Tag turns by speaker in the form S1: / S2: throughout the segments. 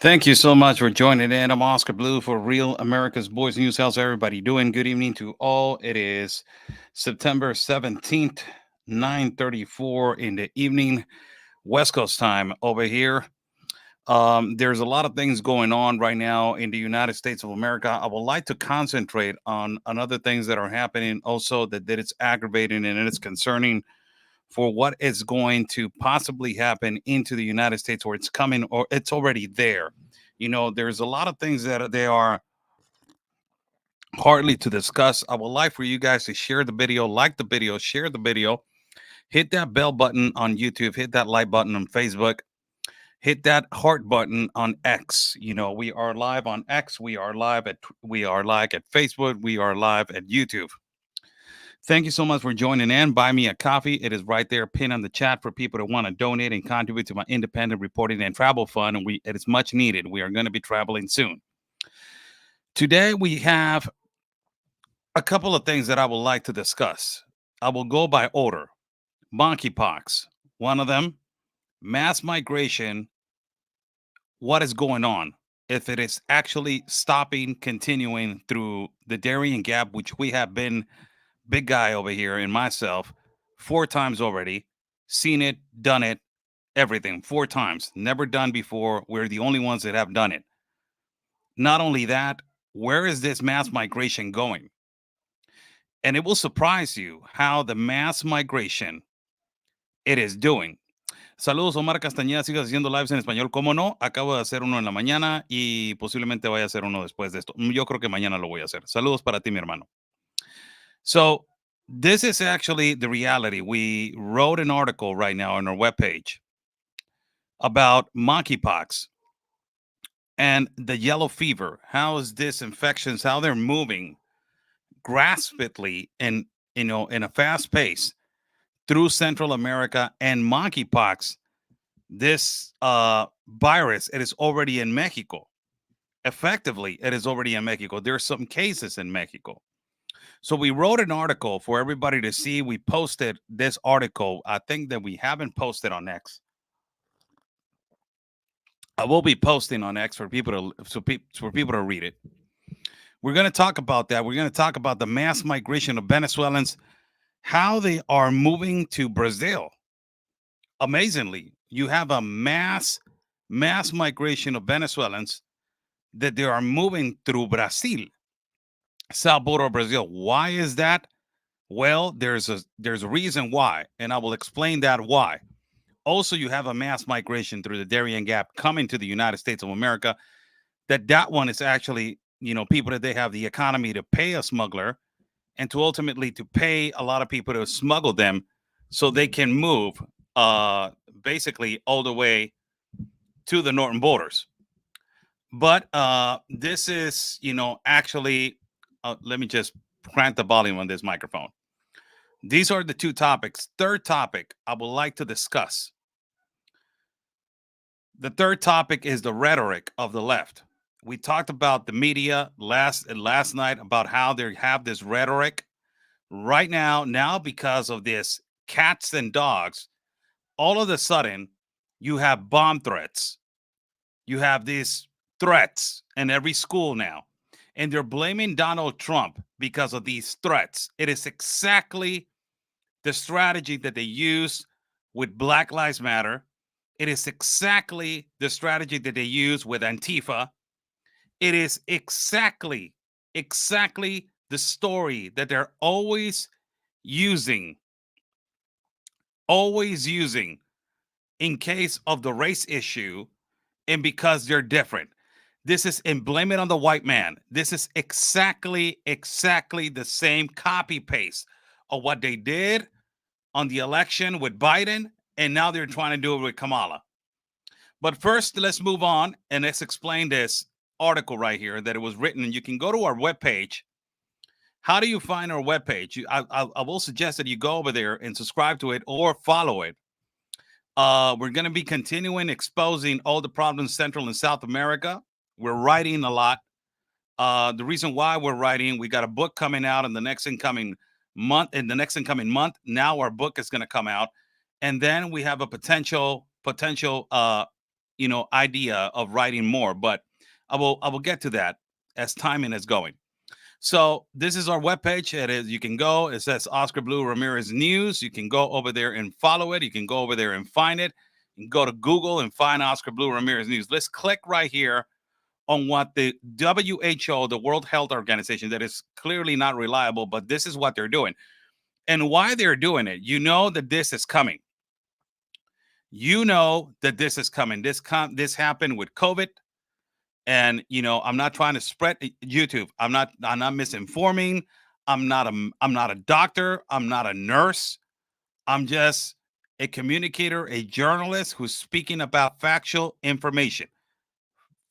S1: Thank you so much for joining in. I'm Oscar Blue for Real America's Boys News. How's everybody doing? Good evening to all. It is September 17th, 9:34 in the evening, West Coast time over here. There's a lot of things going on right now in the United States of America. I would like to concentrate on other things that are happening also that it's aggravating and it's concerning for what is going to possibly happen into the United States, or it's coming, or it's already there. There's a lot of things that they are hardly to discuss. I would like for you guys to share the video, like the video, share the video, hit that bell button on YouTube, hit that like button on Facebook, hit that heart button on X. We are live on X, we are live at Facebook, we are live at YouTube. Thank you so much for joining in. Buy me a coffee. It is right there, pinned on the chat for people that want to donate and contribute to my independent reporting and travel fund. And it is much needed. We are going to be traveling soon. Today we have a couple of things that I would like to discuss. I will go by order. Monkeypox, one of them. Mass migration. What is going on? If it is actually stopping, continuing through the Darien Gap, which we have been big guy over here and myself 4 times already, seen it, done it, everything 4 times, never done before. We're the only ones that have done it. Not only that, where is this mass migration going? And it will surprise you how the mass migration it is doing. Saludos, Omar Castañeda. Sigas haciendo lives en español. ¿Cómo no? Acabo de hacer uno en la mañana y posiblemente vaya a hacer uno después de esto. Yo creo que mañana lo voy a hacer. Saludos para ti, mi hermano. So, this is actually the reality. We wrote an article right now on our webpage about monkeypox and the yellow fever. How is this infections, how they're moving graspingly and in a fast pace through Central America, and monkeypox, this virus, it is already in Mexico. Effectively, it is already in Mexico. There are some cases in Mexico. So we wrote an article for everybody to see. We posted this article. I think that we haven't posted on X. I will be posting on X for people to for people to read it. We're going to talk about that. We're going to talk about the mass migration of Venezuelans, how they are moving to Brazil. Amazingly, you have a mass migration of Venezuelans that they are moving through Brazil, South border of Brazil. Why is that? Well, there's a reason why, and I will explain that why. Also, you have a mass migration through the Darien Gap coming to the United States of America. That one is actually, people that they have the economy to pay a smuggler and to ultimately to pay a lot of people to smuggle them so they can move basically all the way to the northern borders. But this is, actually, let me just crank the volume on this microphone. These are the two topics. Third topic I would like to discuss. The third topic is the rhetoric of the left. We talked about the media last night about how they have this rhetoric right now because of this cats and dogs. All of a sudden, you have bomb threats. You have these threats in every school now. And they're blaming Donald Trump because of these threats. It is exactly the strategy that they use with Black Lives Matter. It is exactly the strategy that they use with Antifa. It is exactly the story that they're always using in case of the race issue and because they're different. This is, and blame it on the white man. This is exactly the same copy paste of what they did on the election with Biden, and now they're trying to do it with Kamala. But first, let's move on and let's explain this article right here that it was written. And you can go to our webpage. How do you find our webpage? I will suggest that you go over there and subscribe to it or follow it. We're going to be continuing exposing all the problems Central and South America. We're writing a lot. The reason why we're writing, we got a book coming out in the next incoming month. Now our book is going to come out, and then we have a potential idea of writing more, but I will get to that as timing is going. So this is our webpage. It is, you can go, it says Oscar Blue Ramirez News. You can go over there and follow it. You can go over there and find it. You can go to Google and find Oscar Blue Ramirez News. Let's click right here on what the WHO, the World Health Organization, that is clearly not reliable, but this is what they're doing. And why they're doing it. You know that this is coming. You know that this is coming. This happened with COVID. And I'm not trying to spread YouTube. I'm not misinforming. I'm not a doctor. I'm not a nurse. I'm just a communicator, a journalist who's speaking about factual information.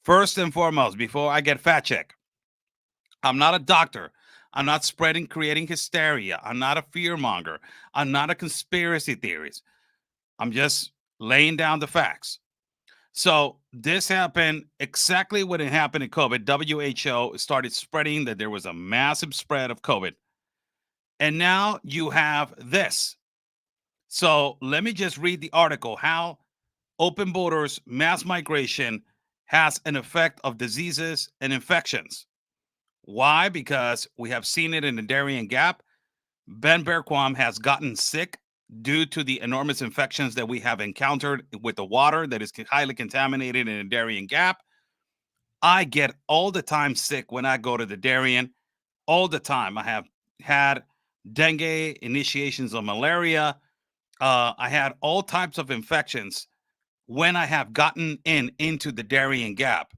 S1: First and foremost, before I get fact check, I'm not a doctor. I'm not creating hysteria. I'm not a fear monger. I'm not a conspiracy theorist. I'm just laying down the facts. So this happened exactly when it happened in COVID. WHO started spreading that there was a massive spread of COVID. And now you have this. So let me just read the article, how open borders, mass migration has an effect of diseases and infections. Why? Because we have seen it in the Darien Gap. Ben Berquam has gotten sick due to the enormous infections that we have encountered with the water that is highly contaminated in the Darien Gap. I get all the time sick when I go to the Darien. All the time. I have had dengue, initiations of malaria. I had all types of infections when I have gotten into the Darien Gap,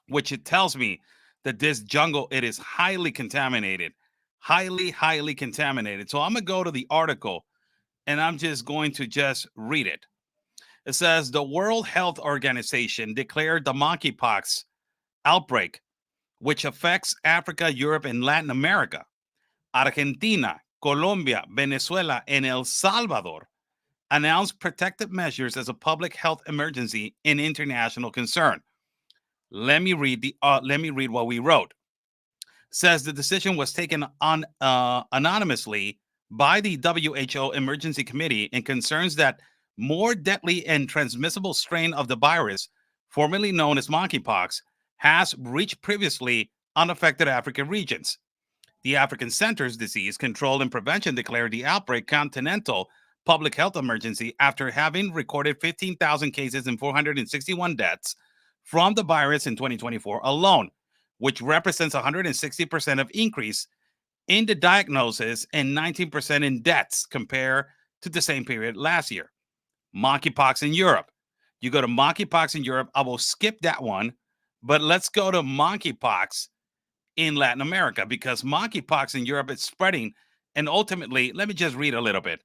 S1: which it tells me that this jungle, it is highly contaminated, highly contaminated. So I'm gonna go to the article and I'm just going to just read it. It says the World Health Organization declared the monkeypox outbreak, which affects Africa, Europe, and Latin America, Argentina, Colombia, Venezuela, and El Salvador, announced protective measures as a public health emergency and international concern. Let me read what we wrote. Says the decision was taken on anonymously by the WHO Emergency Committee and concerns that more deadly and transmissible strain of the virus, formerly known as monkeypox, has reached previously unaffected African regions. The African Centers Disease Control and Prevention declared the outbreak continental public health emergency after having recorded 15,000 cases and 461 deaths from the virus in 2024 alone, which represents 160% of increase in the diagnosis and 19% in deaths compared to the same period last year. Monkeypox in Europe. You go to monkeypox in Europe. I will skip that one, but let's go to monkeypox in Latin America, because monkeypox in Europe is spreading. And ultimately, let me just read a little bit.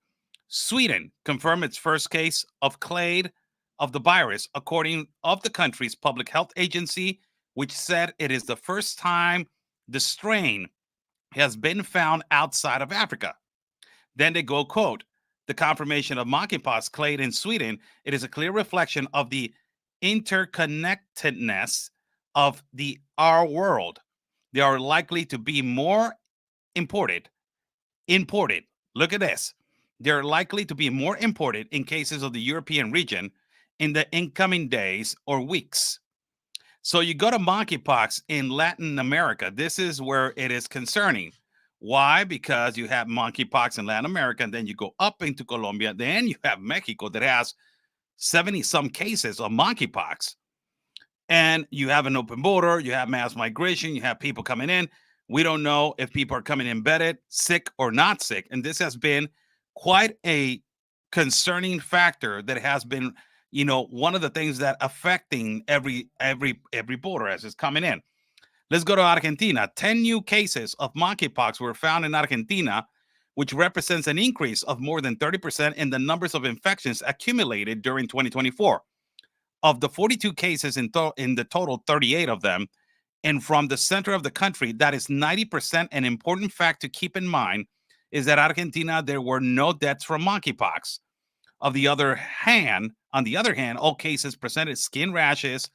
S1: Sweden confirmed its first case of clade of the virus, according of the country's public health agency, which said it is the first time the strain has been found outside of Africa. Then they go, quote, the confirmation of monkeypox clade in Sweden, it is a clear reflection of the interconnectedness of our world. They are likely to be more imported. Look at this. They're likely to be more imported in cases of the European region in the incoming days or weeks. So you go to monkeypox in Latin America. This is where it is concerning. Why? Because you have monkeypox in Latin America, and then you go up into Colombia. Then you have Mexico that has 70 some cases of monkeypox. And you have an open border, you have mass migration, you have people coming in. We don't know if people are coming embedded, sick or not sick. And this has been quite a concerning factor that has been, one of the things that affecting every border as it's coming in. Let's go to Argentina. 10 new cases of monkeypox were found in Argentina, which represents an increase of more than 30% in the numbers of infections accumulated during 2024. Of the 42 cases in the total, 38 of them, and from the center of the country, that is 90%. An important fact to keep in mind is that Argentina, there were no deaths from monkeypox. On the other hand, all cases presented skin rashes.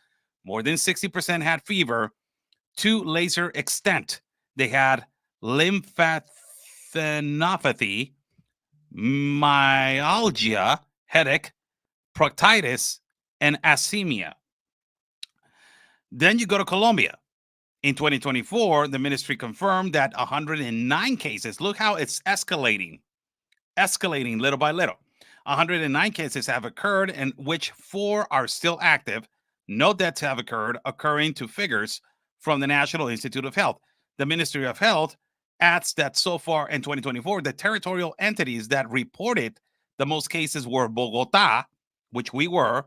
S1: More than 60% had fever. To laser extent, they had lymphadenopathy, myalgia, headache, proctitis, and asemia. Then you go to Colombia. In 2024, the ministry confirmed that 109 cases, look how it's escalating little by little. 109 cases have occurred, in which 4 are still active. No deaths have occurred, occurring to figures from the National Institute of Health. The Ministry of Health adds that so far in 2024, the territorial entities that reported the most cases were Bogota, which we were,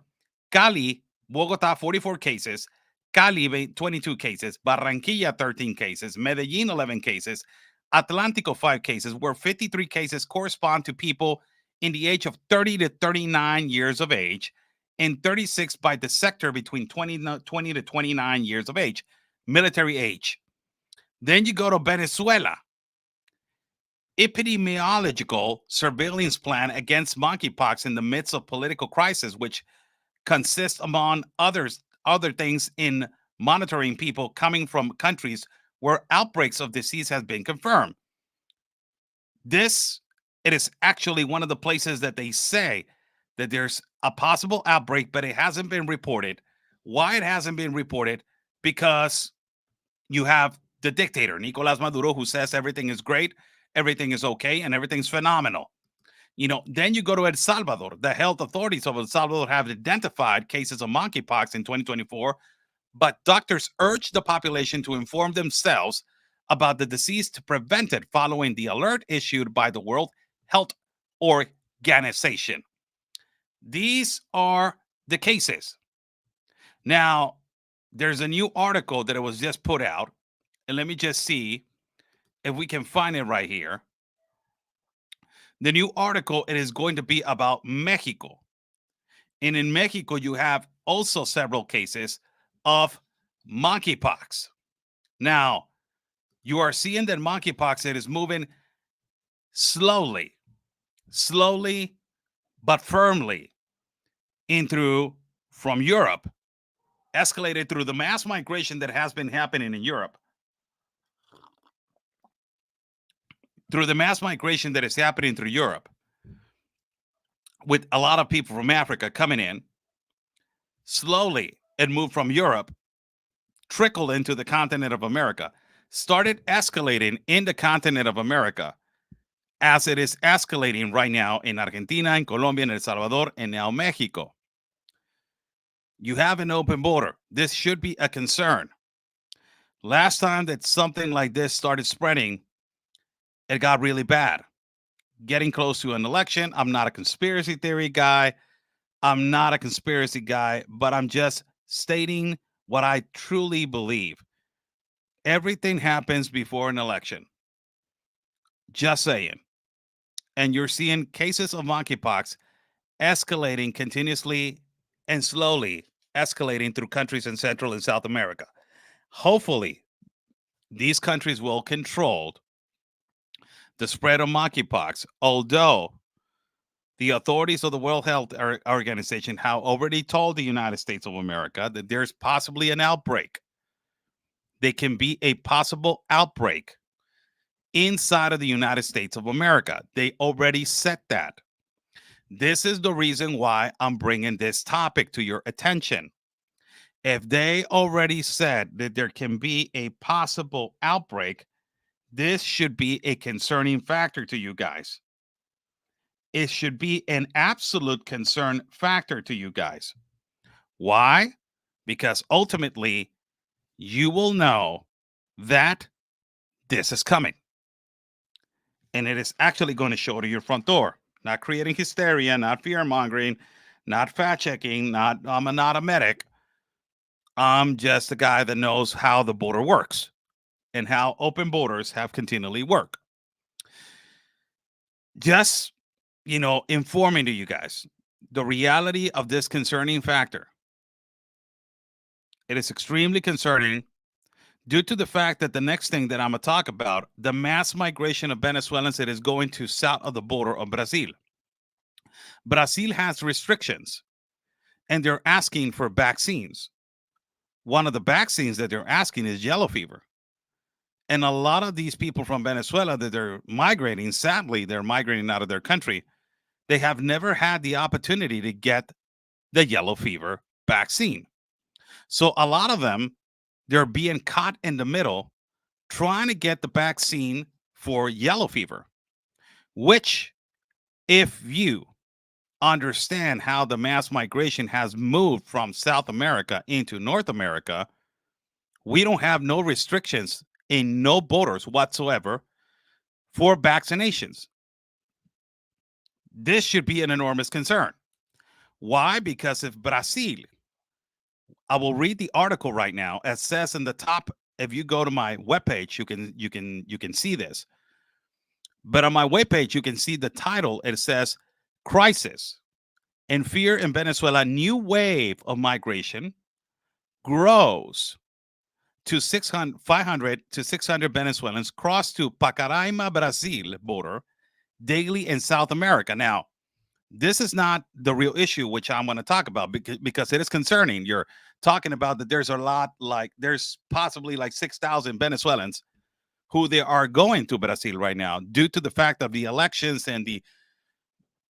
S1: Cali, Bogota, 44 cases, Cali, 22 cases, Barranquilla, 13 cases, Medellin, 11 cases, Atlántico, 5 cases, where 53 cases correspond to people in the age of 30 to 39 years of age, and 36 by the sector between 20 to 29 years of age, military age. Then you go to Venezuela. Epidemiological surveillance plan against monkeypox in the midst of political crisis, which consists, among other things, in monitoring people coming from countries where outbreaks of disease has been confirmed. It is actually one of the places that they say that there's a possible outbreak, but it hasn't been reported. Why it hasn't been reported? Because you have the dictator, Nicolas Maduro, who says everything is great, everything is okay, and everything's phenomenal. Then you go to El Salvador. The health authorities of El Salvador have identified cases of monkeypox in 2024, but doctors urge the population to inform themselves about the disease to prevent it, following the alert issued by the World Health Organization. These are the cases. Now, there's a new article that it was just put out, and let me just see if we can find it right here. The new article, it is going to be about Mexico. And in Mexico, you have also several cases of monkeypox. Now, you are seeing that monkeypox, it is moving slowly, but firmly from Europe, escalated through the mass migration that has been happening in Europe. Through the mass migration that is happening through Europe, with a lot of people from Africa coming in, slowly it moved from Europe, trickled into the continent of America, started escalating in the continent of America, as it is escalating right now in Argentina, in Colombia, in El Salvador, and now Mexico. You have an open border. This should be a concern. Last time that something like this started spreading, it got really bad. Getting close to an election. I'm not a conspiracy theory guy. I'm not a conspiracy guy, but I'm just stating what I truly believe. Everything happens before an election. Just saying. And you're seeing cases of monkeypox escalating continuously and slowly escalating through countries in Central and South America. Hopefully, these countries will control the spread of monkeypox, although the authorities of the World Health Organization have already told the United States of America that there's possibly an outbreak. There can be a possible outbreak inside of the United States of America. They already said that. This is the reason why I'm bringing this topic to your attention. If they already said that there can be a possible outbreak, this should be a concerning factor to you guys. It should be an absolute concern factor to you guys. Why? Because ultimately, you will know that this is coming. And it is actually going to show to your front door. Not creating hysteria, not fear mongering, not fact checking, I'm not a medic. I'm just a guy that knows how the border works and how open borders have continually worked. Just, informing to you guys the reality of this concerning factor. It is extremely concerning due to the fact that the next thing that I'm going to talk about, the mass migration of Venezuelans that is going to south of the border of Brazil. Brazil has restrictions and they're asking for vaccines. One of the vaccines that they're asking is yellow fever. And a lot of these people from Venezuela that they're migrating, sadly, they're migrating out of their country. They have never had the opportunity to get the yellow fever vaccine. So a lot of them, they're being caught in the middle trying to get the vaccine for yellow fever, which, if you understand how the mass migration has moved from South America into North America, we don't have no restrictions in no borders whatsoever for vaccinations. This should be an enormous concern. Why? Because if Brazil, I will read the article right now. It says in the top, if you go to my webpage, you can see this. But on my webpage, you can see the title. It says Crisis and Fear in Venezuela, New Wave of Migration Grows to 500 to 600 Venezuelans cross to Pacaraima, Brazil border daily in South America. Now, this is not the real issue, which I'm going to talk about because it is concerning. You're talking about that there's a lot, like there's possibly like 6,000 Venezuelans who they are going to Brazil right now due to the fact of the elections and the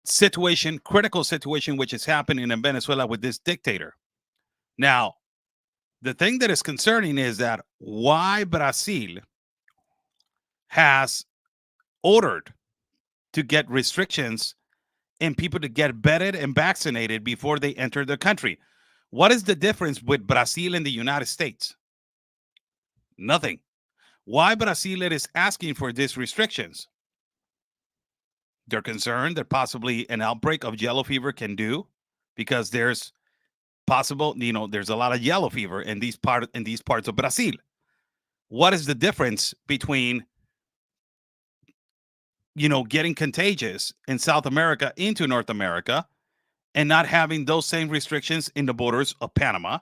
S1: situation, critical situation, which is happening in Venezuela with this dictator. Now, the thing that is concerning is that why Brazil has ordered to get restrictions and people to get vetted and vaccinated before they enter the country. What is the difference with Brazil and the United States? Nothing. Why Brazil is asking for these restrictions? They're concerned that possibly an outbreak of yellow fever can do, because there's possible, there's a lot of yellow fever in these parts of Brazil. What is the difference between getting contagious in South America into North America and not having those same restrictions in the borders of Panama,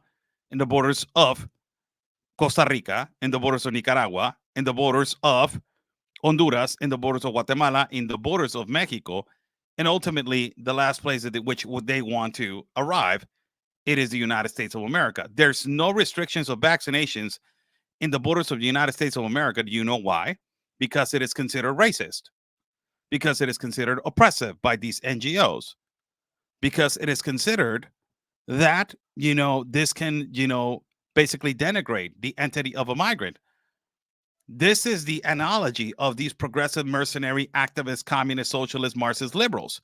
S1: in the borders of Costa Rica, in the borders of Nicaragua, in the borders of Honduras, in the borders of Guatemala, in the borders of Mexico, and ultimately the last place that which they want to arrive, it is the United States of America. There's no restrictions of vaccinations in the borders of the United States of America. Do you know why? Because it is considered racist, because it is considered oppressive by these NGOs, because it is considered that, this can, basically denigrate the entity of a migrant. This is the analogy of these progressive, mercenary, activist, communist, socialist, Marxist liberals.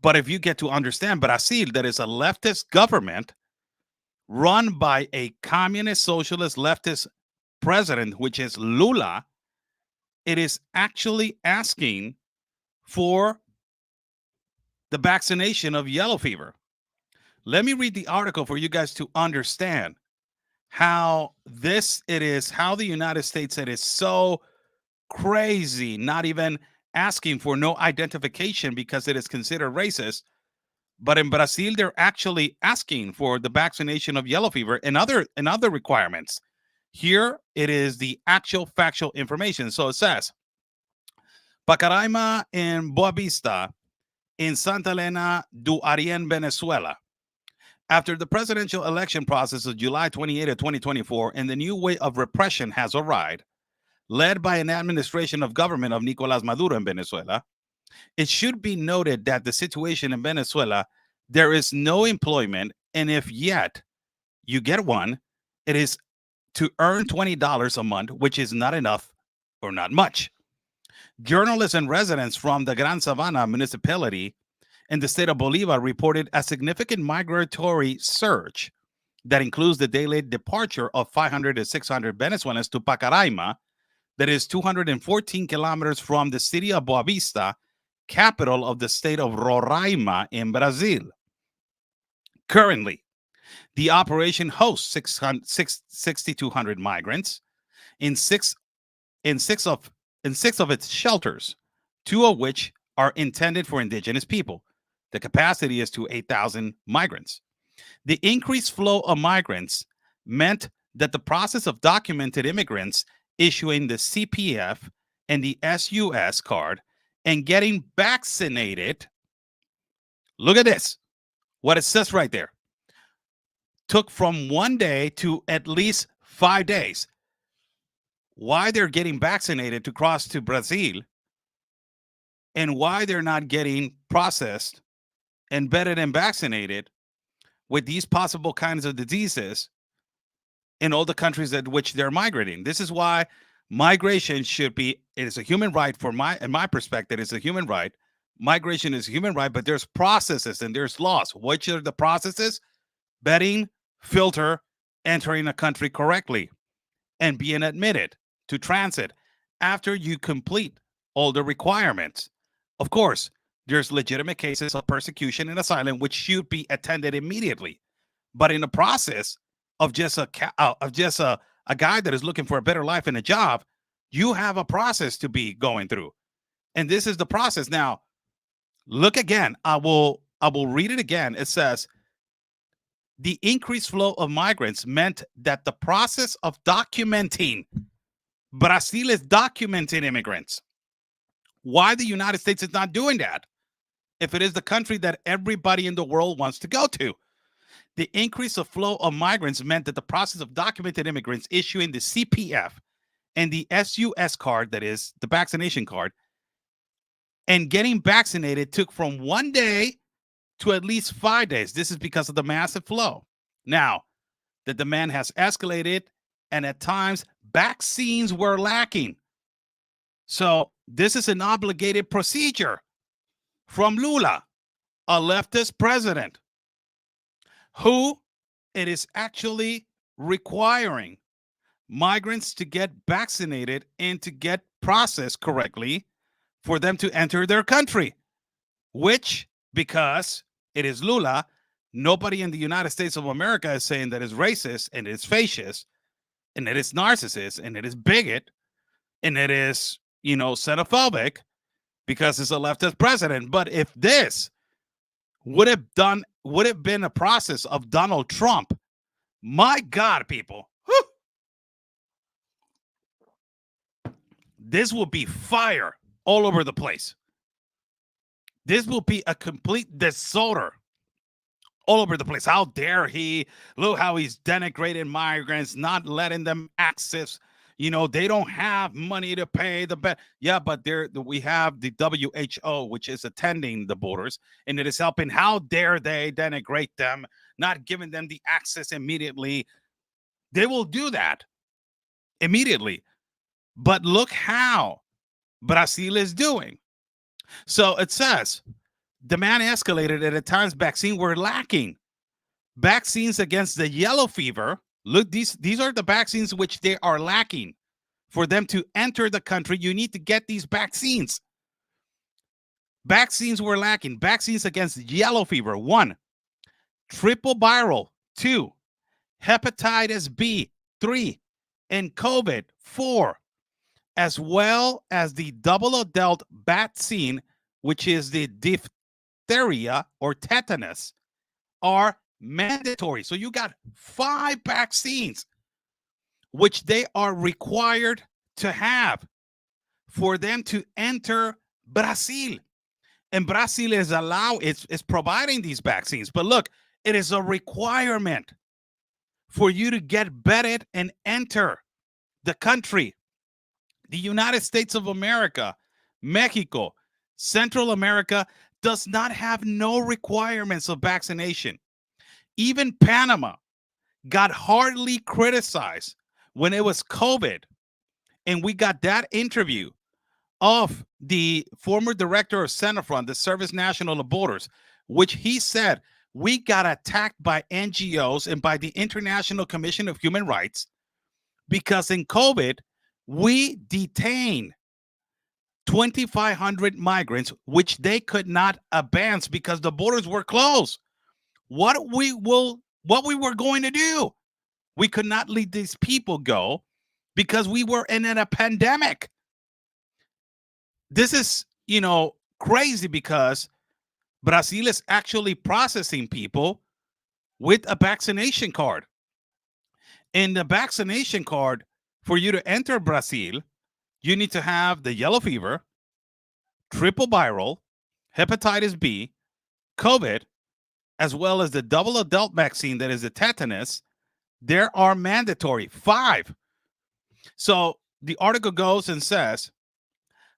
S1: But if you get to understand Brazil, that is a leftist government run by a communist, socialist, leftist president, which is Lula, it is actually asking for the vaccination of yellow fever. Let me read the article for you guys to understand how how the United States, it is so crazy, not even asking for no identification because it is considered racist. But in Brazil, they're actually asking for the vaccination of yellow fever and other requirements. Here it is the actual factual information. So it says, Pacaraima and Boa Vista in Santa Elena do Arien, Venezuela. After the presidential election process of July 28 of 2024 and the new way of repression has arrived, led by an administration of government of Nicolás Maduro in Venezuela, it should be noted that the situation in Venezuela, there is no employment, and if yet you get one, it is to earn $20 a month, which is not enough or not much. Journalists and residents from the Gran Sabana municipality in the state of Bolívar reported a significant migratory surge that includes the daily departure of 500 to 600 Venezuelans to Pacaraima, that is 214 kilometers from the city of Boa Vista, capital of the state of Roraima in Brazil. Currently, the operation hosts 6,200 migrants in six of its shelters, two of which are intended for indigenous people. The capacity is to 8,000 migrants. The increased flow of migrants meant that the process of documented immigrants issuing the CPF and the SUS card and getting vaccinated, look at this, what it says right there, took from 1 day to at least 5 days. Why they're getting vaccinated to cross to Brazil and why they're not getting processed and vetted and vaccinated with these possible kinds of diseases in all the countries at which they're migrating. This is why migration should be, it is a human right in my perspective, it's a human right. Migration is a human right, but there's processes and there's laws. Which are the processes? Vetting, filter, entering a country correctly, and being admitted to transit after you complete all the requirements. Of course, there's legitimate cases of persecution and asylum which should be attended immediately. But in the process of just a guy that is looking for a better life and a job, you have a process to be going through. And this is the process. Now, look again. I will read it again. It says the increased flow of migrants meant that the process of documenting, Brazil is documenting immigrants. Why the United States is not doing that if it is the country that everybody in the world wants to go to? The increase of flow of migrants meant that the process of documented immigrants issuing the CPF and the SUS card, that is the vaccination card, and getting vaccinated took from 1 day to at least 5 days. This is because of the massive flow. Now, the demand has escalated, and at times vaccines were lacking. So this is an obligated procedure from Lula, a leftist president, who it is actually requiring migrants to get vaccinated and to get processed correctly for them to enter their country, which, because it is Lula, nobody in the United States of America is saying that it's racist and it's fascist and it is narcissist and it is bigot and it is, xenophobic, because it's a leftist president. But if this would have been a process of Donald Trump, my God, people, this will be fire all over the place. This will be a complete disorder all over the place. How dare he? Look how he's denigrating migrants, not letting them access. They don't have money to pay the bet. Yeah, but we have the WHO, which is attending the borders, and it is helping. How dare they denigrate them, not giving them the access immediately? They will do that immediately. But look how Brazil is doing. So it says, demand escalated, and at times vaccines were lacking. Vaccines against the yellow fever. Look, these are the vaccines which they are lacking. For them to enter the country, you need to get these vaccines. Vaccines were lacking. Vaccines against yellow fever, 1. Triple viral, 2. Hepatitis B, 3. And COVID, 4. As well as the double adult vaccine, which is the diphtheria or tetanus, are mandatory. So you got 5 vaccines which they are required to have for them to enter Brazil. And Brazil is providing these vaccines. But look, it is a requirement for you to get vetted and enter the country. The United States of America, Mexico, Central America does not have no requirements of vaccination. Even Panama got hardly criticized when it was COVID. And we got that interview of the former director of Senafront, the Service National of Borders, which he said, we got attacked by NGOs and by the International Commission of Human Rights because in COVID, we detained 2,500 migrants, which they could not advance because the borders were closed. What we were going to do? We could not let these people go because we were in a pandemic. This is, crazy because Brazil is actually processing people with a vaccination card. And the vaccination card, for you to enter Brazil, you need to have the yellow fever, triple viral, hepatitis B, COVID, as well as the double adult vaccine that is the tetanus. There are mandatory 5. So the article goes and says,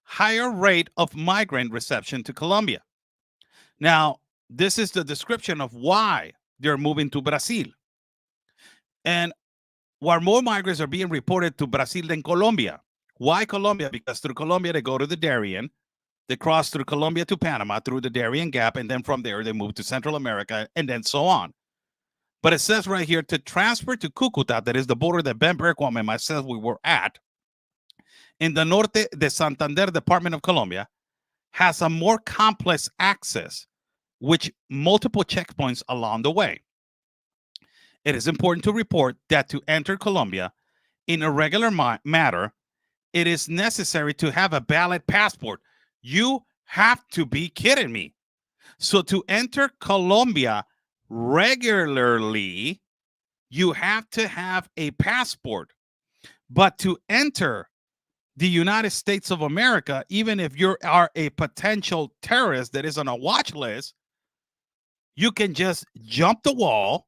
S1: higher rate of migrant reception to Colombia. Now, this is the description of why they're moving to Brazil. And while more migrants are being reported to Brazil than Colombia. Why Colombia? Because through Colombia, they go to the Darien. They cross through Colombia to Panama through the Darien Gap. And then from there, they move to Central America and then so on. But it says right here to transfer to Cucuta, that is the border that Ben Bergquam and myself we were at, in the Norte de Santander Department of Colombia, has a more complex access, which multiple checkpoints along the way. It is important to report that to enter Colombia in a regular matter, it is necessary to have a valid passport. You have to be kidding me. So to enter Colombia regularly, you have to have a passport. But to enter the United States of America, even if you are a potential terrorist that is on a watch list, you can just jump the wall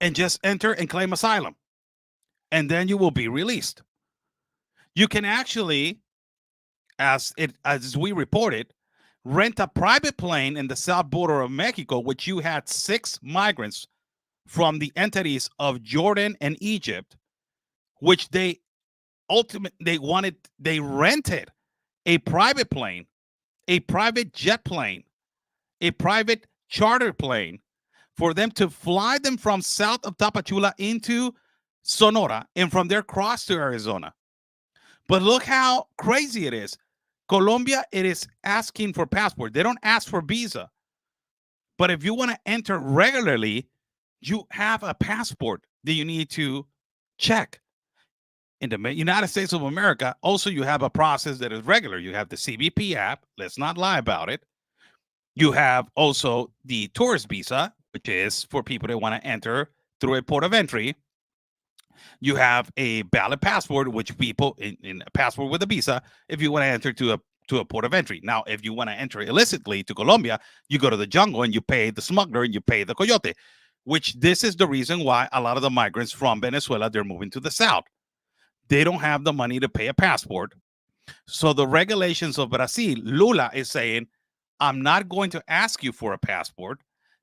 S1: and just enter and claim asylum. And then you will be released. You can actually, as we reported, rent a private plane in the south border of Mexico, which you had 6 migrants from the entities of Jordan and Egypt, which they rented a private plane, a private jet plane, a private charter plane for them to fly them from south of Tapachula into Sonora and from there cross to Arizona. But look how crazy it is. Colombia, it is asking for passport. They don't ask for visa. But if you want to enter regularly, you have a passport that you need to check. In the United States of America, also you have a process that is regular. You have the CBP app. Let's not lie about it. You have also the tourist visa, which is for people that want to enter through a port of entry. You have a valid passport, which people in a passport with a visa, if you want to enter to a port of entry. Now, if you want to enter illicitly to Colombia, you go to the jungle and you pay the smuggler and you pay the coyote, which this is the reason why a lot of the migrants from Venezuela, they're moving to the south. They don't have the money to pay a passport. So the regulations of Brazil, Lula is saying, I'm not going to ask you for a passport.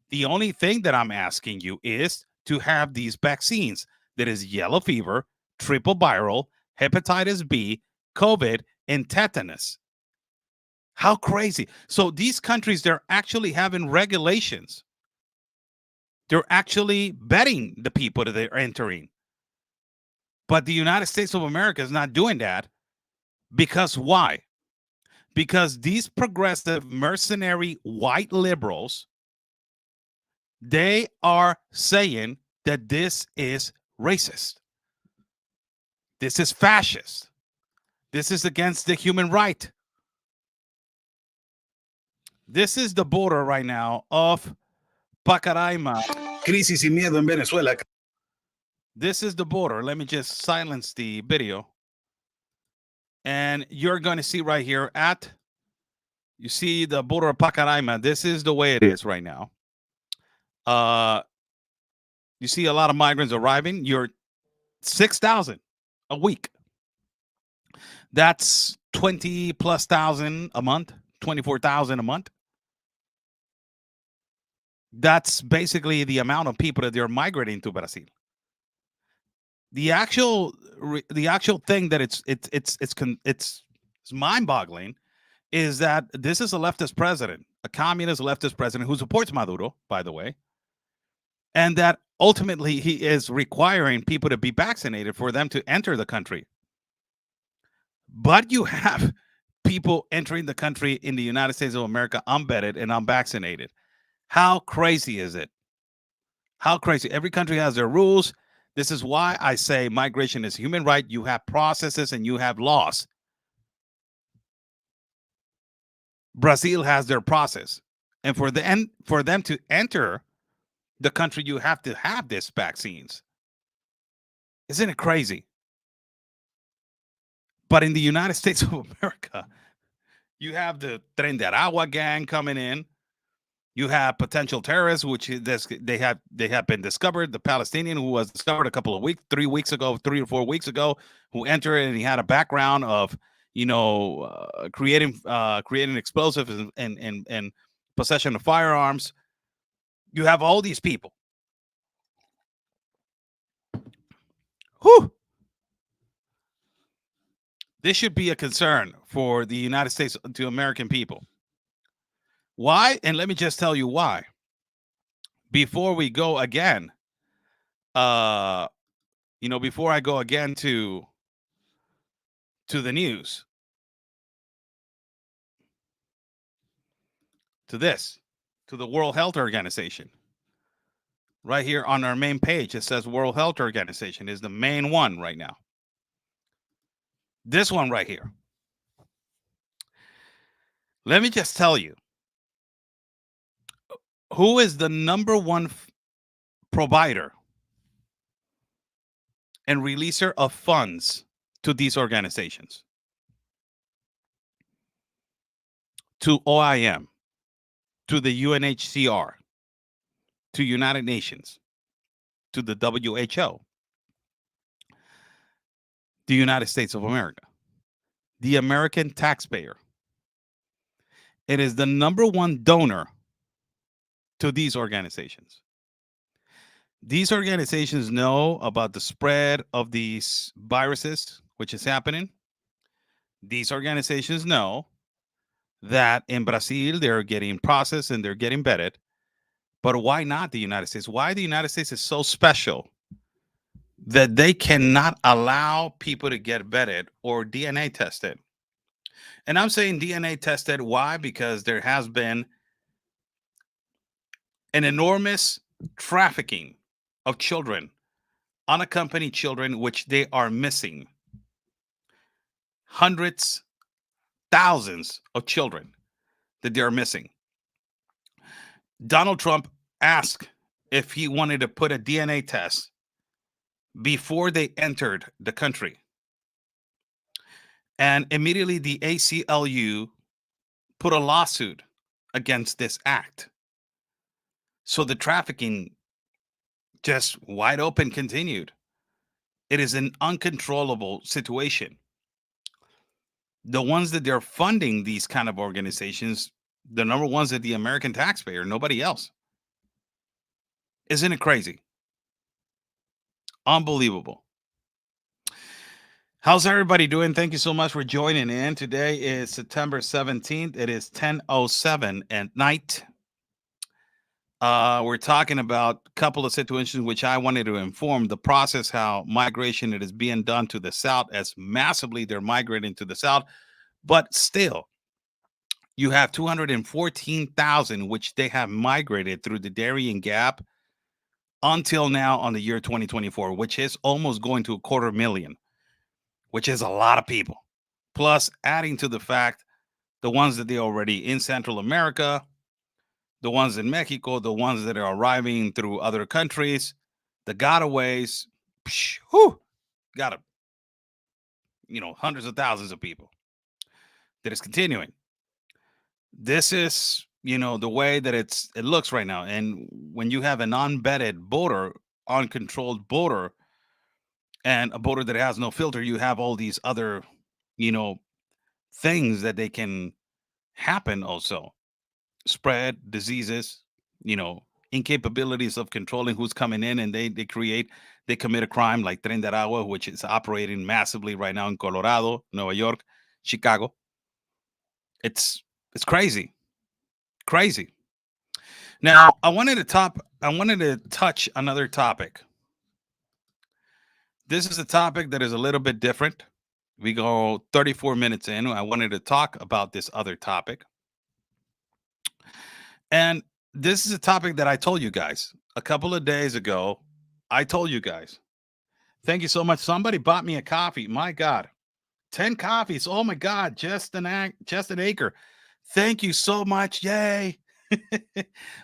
S1: The only thing that I'm asking you is to have these vaccines. That is yellow fever, triple viral, hepatitis B, COVID, and tetanus. How crazy. So these countries, they're actually having regulations. They're actually vetting the people that they're entering. But the United States of America is not doing that. Because why? Because these progressive, mercenary, white liberals, they are saying that this is racist. This is fascist. This is against the human right. This is the border right now of Pacaraima. Crisis y miedo en Venezuela. This is the border. Let me just silence the video. And you're going to see right here you see the border of Pacaraima. This is the way it is right now. You see a lot of migrants arriving. You're 6,000 a week. That's 20 plus thousand a month, 24,000 a month. That's basically the amount of people that they're migrating to Brazil. The actual thing that it's mind-boggling is that this is a leftist president, a communist leftist president who supports Maduro, by the way, and that ultimately he is requiring people to be vaccinated for them to enter the country. But you have people entering the country in the United States of America unvetted and unvaccinated. How crazy is it? How crazy. Every country has their rules. This is why I say migration is human right. You have processes and you have laws. Brazil has their process. And for them to enter the country, you have to have these vaccines. Isn't it crazy? But in the United States of America, you have the Tren de Aragua gang coming in. You have potential terrorists, which they have been discovered. The Palestinian who was discovered a couple of 3 or 4 weeks ago, who entered and he had a background of creating explosives and possession of firearms. You have all these people Whew. This should be a concern for the United States to American people. Why? And let me just tell you why. Before we go again, uh, before I go again to the news, to this, to the World Health Organization. Right here on our main page, it says World Health Organization is the main one right now. This one right here. Let me just tell you, who is the number one provider and releaser of funds to these organizations? To OIM, to the UNHCR, to United Nations, to the WHO, the United States of America, the American taxpayer. It is the number one donor to these organizations. These organizations know about the spread of these viruses, which is happening. These organizations know that in Brazil, they're getting processed and they're getting vetted. But why not the United States? Why the United States is so special that they cannot allow people to get vetted or DNA tested? And I'm saying DNA tested. Why? Because there has been an enormous trafficking of children, unaccompanied children, which they are missing. Hundreds, thousands of children that they are missing. Donald Trump asked if he wanted to put a DNA test before they entered the country. And immediately the ACLU put a lawsuit against this act. So the trafficking just wide open continued. It is an uncontrollable situation. The ones that they're funding these kind of organizations, the number ones are the American taxpayer, nobody else. Isn't it crazy? Unbelievable. How's everybody doing? Thank you so much for joining in. Today is September 17th. It is 10:07 at night. We're talking about a couple of situations which I wanted to inform the process, how migration it is being done to the south, as massively they're migrating to the south. But still, you have 214,000 which they have migrated through the Darien Gap until now on the year 2024, which is almost going to 250,000, which is a lot of people. Plus, adding to the fact, the ones that they already in Central America, the ones in Mexico, the ones that are arriving through other countries, the gotaways, got hundreds of thousands of people. That is continuing. This is, the way that it looks right now. And when you have an unvetted border, uncontrolled border, and a border that has no filter, you have all these other, things that they can happen also. Spread diseases, incapabilities of controlling who's coming in, and they commit a crime like Tren de Aragua, which is operating massively right now in Colorado, Nueva York, Chicago. It's crazy. Crazy. Now, I wanted to touch another topic. This is a topic that is a little bit different. We go 34 minutes in. I wanted to talk about this other topic. And this is a topic that I told you guys a couple of days ago. I told you guys. Thank you so much. Somebody bought me a coffee. My God. 10 coffees. Oh my God. Just an acre. Thank you so much. Yay.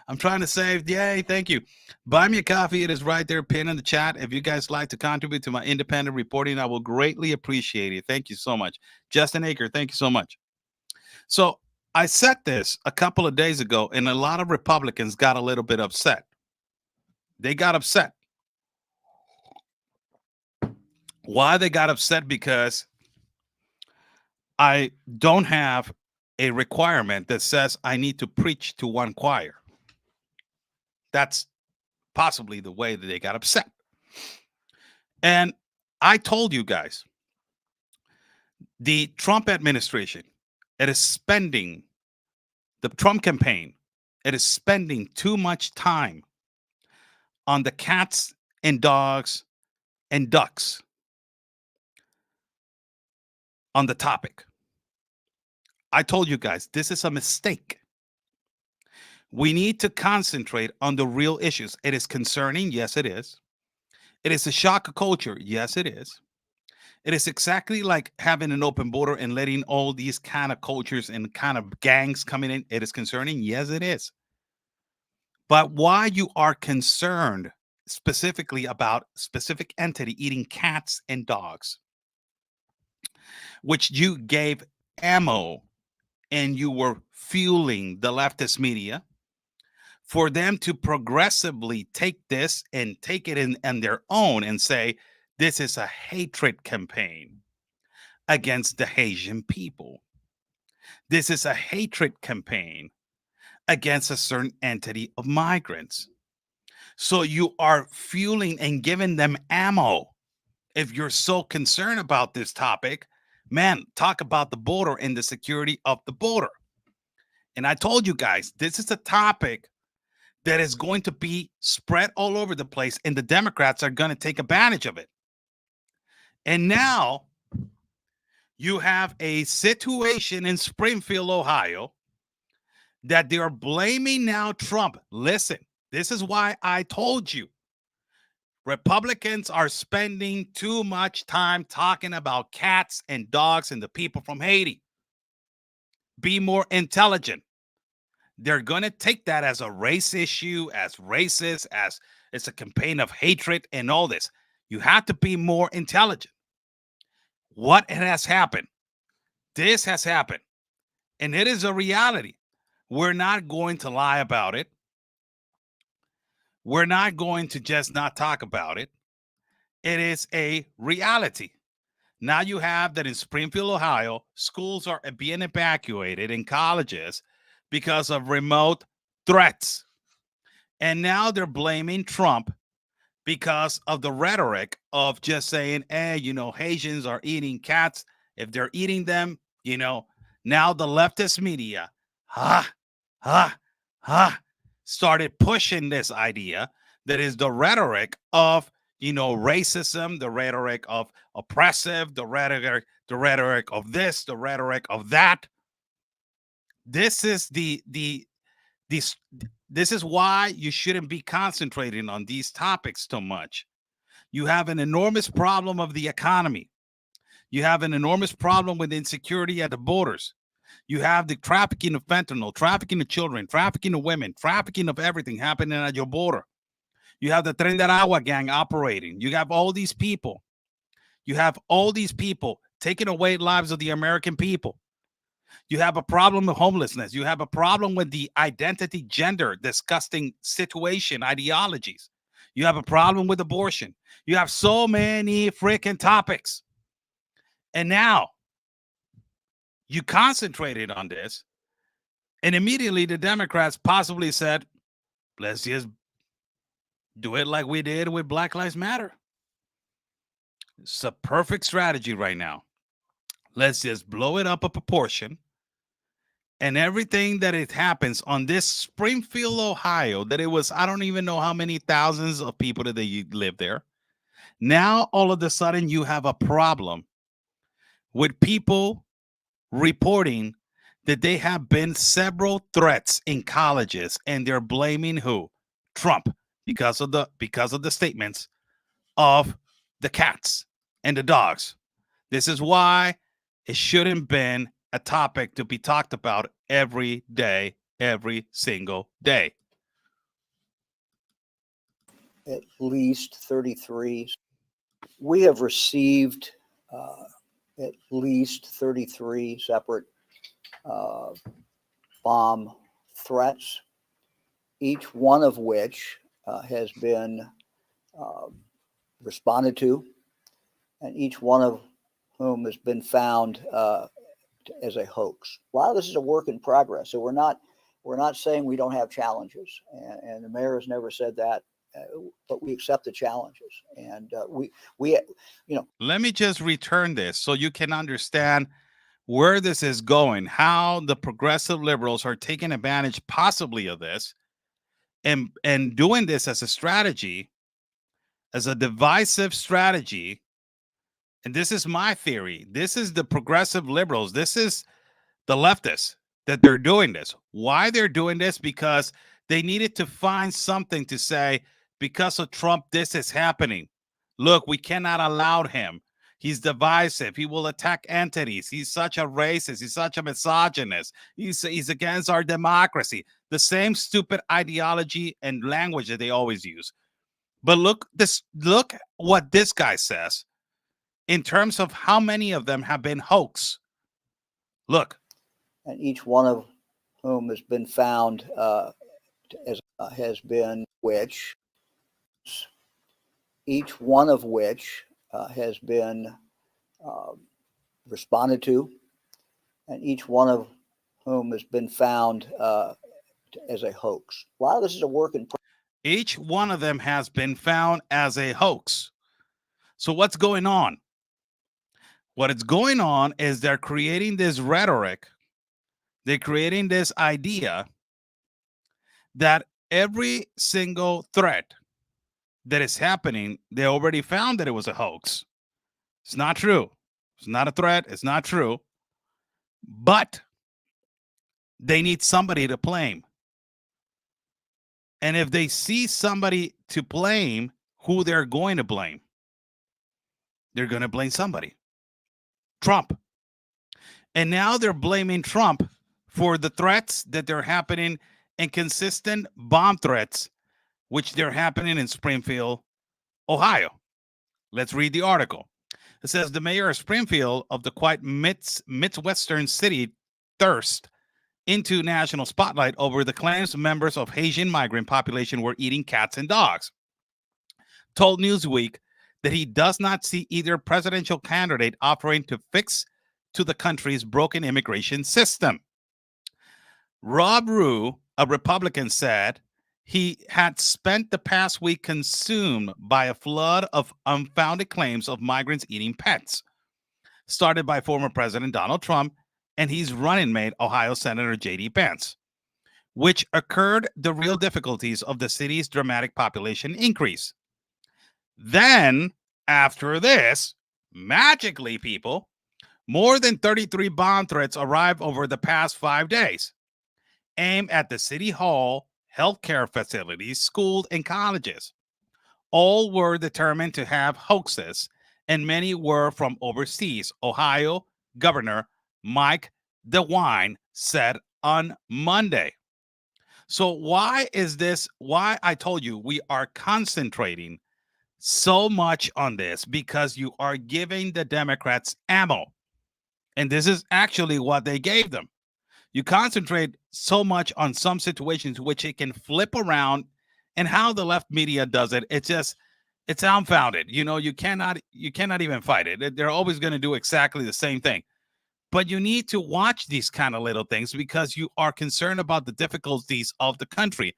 S1: I'm trying to save. Yay. Thank you. Buy me a coffee. It is right there, pinned in the chat. If you guys like to contribute to my independent reporting, I will greatly appreciate it. Thank you so much. Just an acre. Thank you so much. So I said this a couple of days ago, and a lot of Republicans got a little bit upset. They got upset. Why they got upset? Because I don't have a requirement that says I need to preach to one choir. That's possibly the way that they got upset. And I told you guys, the Trump administration, it is spending, the Trump campaign, it is spending too much time on the cats and dogs and ducks on the topic. I told you guys, this is a mistake. We need to concentrate on the real issues. It is concerning. Yes, it is. It is a shock of culture. Yes, it is. It is exactly like having an open border and letting all these kind of cultures and kind of gangs coming in. It is concerning. Yes, it is. But why you are concerned specifically about specific entity eating cats and dogs, which you gave ammo and you were fueling the leftist media for them to progressively take this and take it in on their own and say, this is a hatred campaign against the Haitian people. This is a hatred campaign against a certain entity of migrants. So you are fueling and giving them ammo. If you're so concerned about this topic, man, talk about the border and the security of the border. And I told you guys, this is a topic that is going to be spread all over the place, and the Democrats are going to take advantage of it. And now you have a situation in Springfield, Ohio, that they are blaming now Trump. Listen, this is why I told you Republicans are spending too much time talking about cats and dogs and the people from Haiti. Be more intelligent. They're going to take that as a race issue, as racist, as it's a campaign of hatred and all this. You have to be more intelligent. What has happened? This has happened. And it is a reality. We're not going to lie about it. We're not going to just not talk about it. It is a reality. Now you have that in Springfield, Ohio, schools are being evacuated in colleges because of remote threats. And now they're blaming Trump because of the rhetoric of just saying, hey, Haitians are eating cats. If they're eating them, now the leftist media, ha, ha, ha, started pushing this idea that is the rhetoric of, racism, the rhetoric of oppressive, the rhetoric of this, the rhetoric of that. This is this is why you shouldn't be concentrating on these topics so much. You have an enormous problem of the economy. You have an enormous problem with insecurity at the borders. You have the trafficking of fentanyl, trafficking of children, trafficking of women, trafficking of everything happening at your border. You have the Tren de Aragua gang operating. You have all these people. You have all these people taking away lives of the American people. You have a problem with homelessness. You have a problem with the identity, gender, disgusting situation, ideologies. You have a problem with abortion. You have so many freaking topics. And now you concentrated on this. And immediately the Democrats possibly said, let's just do it like we did with Black Lives Matter. It's a perfect strategy right now. Let's just blow it up a proportion. And everything that it happens on this Springfield, Ohio, that it was, I don't even know how many thousands of people that they live there. Now, all of a sudden, you have a problem with people reporting that there have been several threats in colleges, and they're blaming who? Trump, because of the statements of the cats and the dogs. This is why it shouldn't been a topic to be talked about every day, every single day.
S2: At least 33. We have received at least 33 separate bomb threats, each one of which has been responded to, and each one of whom has been found as a hoax. A lot of this is a work in progress, so we're not saying we don't have challenges, and the mayor has never said that, but we accept the challenges, and we
S1: Let me just return this so you can understand where this is going, how the progressive liberals are taking advantage possibly of this and doing this as a strategy, as a divisive strategy. And this is my theory. This is the progressive liberals. This is the leftists that they're doing this. Why they're doing this? Because they needed to find something to say, because of Trump, this is happening. Look, we cannot allow him. He's divisive. He will attack entities. He's such a racist. He's such a misogynist. He's against our democracy. The same stupid ideology and language that they always use. But look what this guy says in terms of how many of them have been hoax. Look.
S2: and each one of whom has been found as has been each one of which has been responded to, and each one of whom has been found as a hoax. A lot of this is a work in progress.
S1: Each one of them has been found as a hoax. So what's going on? What is going on is they're creating this rhetoric. They're creating this idea that every single threat that is happening, they already found that it was a hoax. It's not true. It's not a threat. It's not true. But they need somebody to blame. And if they see somebody to blame, who they're going to blame? They're going to blame somebody. Trump. And now they're blaming Trump for the threats that they're happening, and consistent bomb threats, which they're happening in Springfield, Ohio. Let's read the article. It says the mayor of Springfield, of the quiet Midwestern city, thirst into national spotlight over the claims members of Haitian migrant population were eating cats and dogs, told Newsweek that he does not see either presidential candidate offering to fix to the country's broken immigration system. Rob Rue, a Republican, said he had spent the past week consumed by a flood of unfounded claims of migrants eating pets, started by former President Donald Trump and his running mate, Ohio Senator J.D. Vance, which occurred the real difficulties of the city's dramatic population increase. Then, after this, magically, people, more than 33 bomb threats arrived over the past 5 days, aimed at the city hall, healthcare facilities, schools, and colleges. All were determined to have hoaxes, and many were from overseas. Ohio Governor Mike DeWine said on Monday. So why is this? Why I told you we are concentrating so much on this, because you are giving the Democrats ammo. And this is actually what they gave them. You concentrate so much on some situations which it can flip around, and how the left media does it, it's unfounded. You cannot even fight it. They're always going to do exactly the same thing. But you need to watch these kind of little things because you are concerned about the difficulties of the country.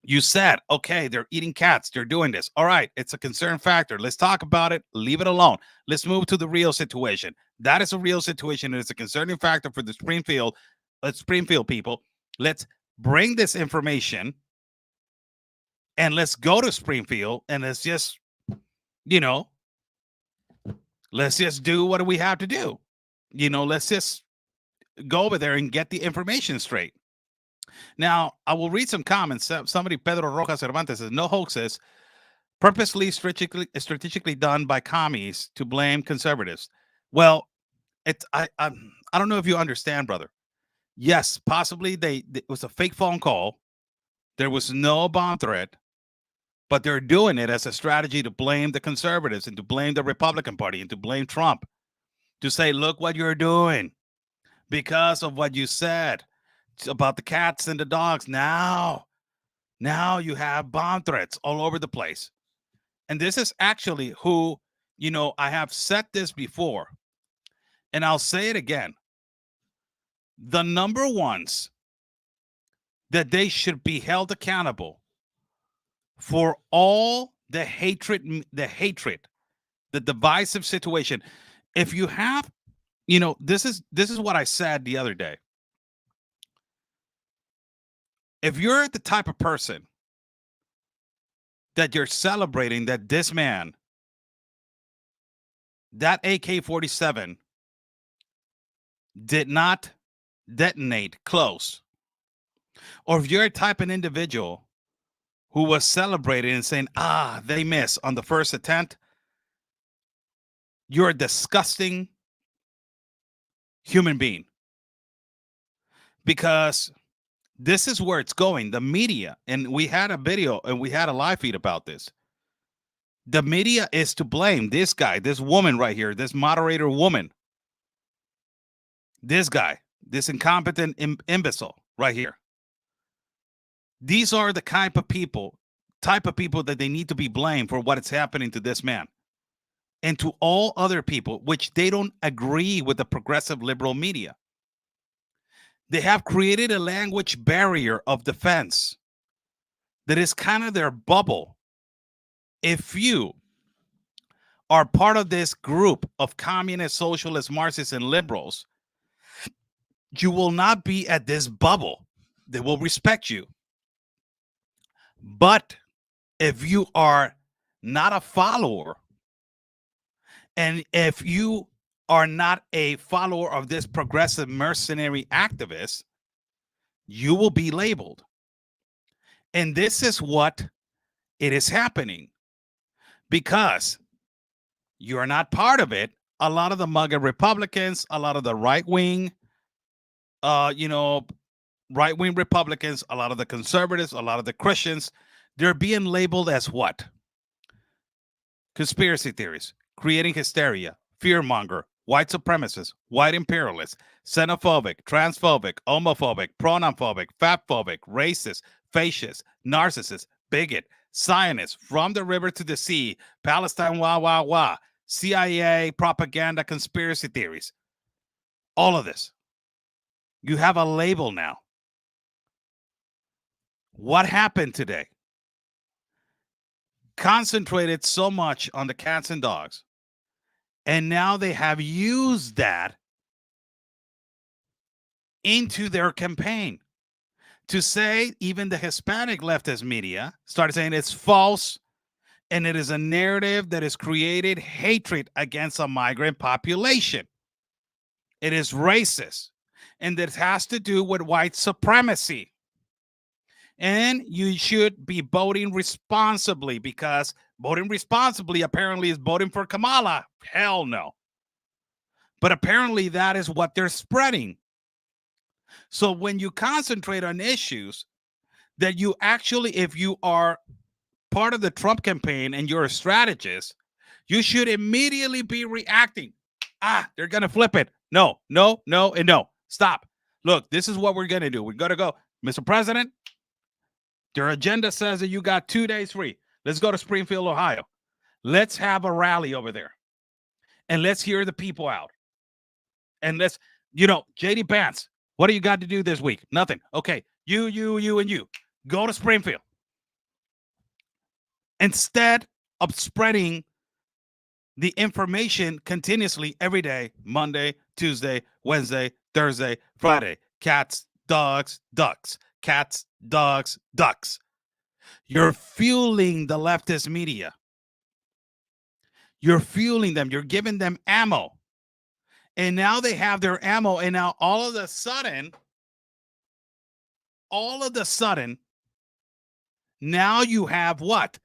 S1: You said, okay, they're eating cats. They're doing this. All right, it's a concern factor. Let's talk about it. Leave it alone. Let's move to the real situation. That is a real situation. And it's a concerning factor for the Springfield people. Let's bring this information and let's go to Springfield and let's just do what we have to do. Let's just go over there and get the information straight. Now, I will read some comments. Somebody, Pedro Rojas Cervantes, says, no hoaxes purposely strategically done by commies to blame conservatives. Well, I don't know if you understand, brother. Yes, possibly it was a fake phone call. There was no bomb threat, but they're doing it as a strategy to blame the conservatives and to blame the Republican Party and to blame Trump, to say, look what you're doing because of what you said about the cats and the dogs. Now you have bomb threats all over the place. And this is actually who, I have said this before, and I'll say it again. The number ones that they should be held accountable for all the hatred, the divisive situation. If you have, this is what I said the other day. If you're the type of person that you're celebrating that this man, that AK-47 did not detonate close, or if you're a type of individual who was celebrating and saying, they miss on the first attempt, you're a disgusting human being. Because this is where it's going. The media, and we had a video and we had a live feed about this. The media is to blame. This guy, this woman right here, this moderator woman, this guy, this incompetent imbecile right here. These are the type of people that they need to be blamed for what is happening to this man and to all other people, which they don't agree with the progressive liberal media. They have created a language barrier of defense that is kind of their bubble. If you are part of this group of communist, socialist, Marxists, and liberals, you will not be at this bubble. They will respect you. But if you are not a follower, and if you are not a follower of this progressive mercenary activist, you will be labeled. And this is what it is happening. Because you are not part of it, a lot of the MAGA Republicans, a lot of the right-wing, right-wing Republicans, a lot of the conservatives, a lot of the Christians, they're being labeled as what? Conspiracy theories, creating hysteria, fearmonger, white supremacist, white imperialist, xenophobic, transphobic, homophobic, pronounphobic, fatphobic, racist, fascist, narcissist, bigot, Zionist, from the river to the sea, Palestine, wah, wah, wah, CIA, propaganda, conspiracy theories. All of this. You have a label now. What happened today? Concentrated so much on the cats and dogs. And now they have used that into their campaign to say, even the Hispanic leftist media started saying it's false and it is a narrative that has created hatred against a migrant population. It is racist, and that has to do with white supremacy. And you should be voting responsibly, because voting responsibly apparently is voting for Kamala. Hell no. But apparently that is what they're spreading. So when you concentrate on issues that you actually, if you are part of the Trump campaign and you're a strategist, you should immediately be reacting. They're going to flip it. No, no, no, and no. Stop. Look, this is what we're going to do. We're going to go, Mr. President, your agenda says that you got 2 days free. Let's go to Springfield, Ohio. Let's have a rally over there. And let's hear the people out. And let's, JD Vance, what do you got to do this week? Nothing. Okay, you, and you. Go to Springfield. Instead of spreading the information continuously every day, Monday, Tuesday, Wednesday, Thursday, Friday, cats, dogs, ducks, cats, dogs, ducks. You're fueling the leftist media. You're fueling them. You're giving them ammo. And now they have their ammo. And now all of a sudden, now you have what?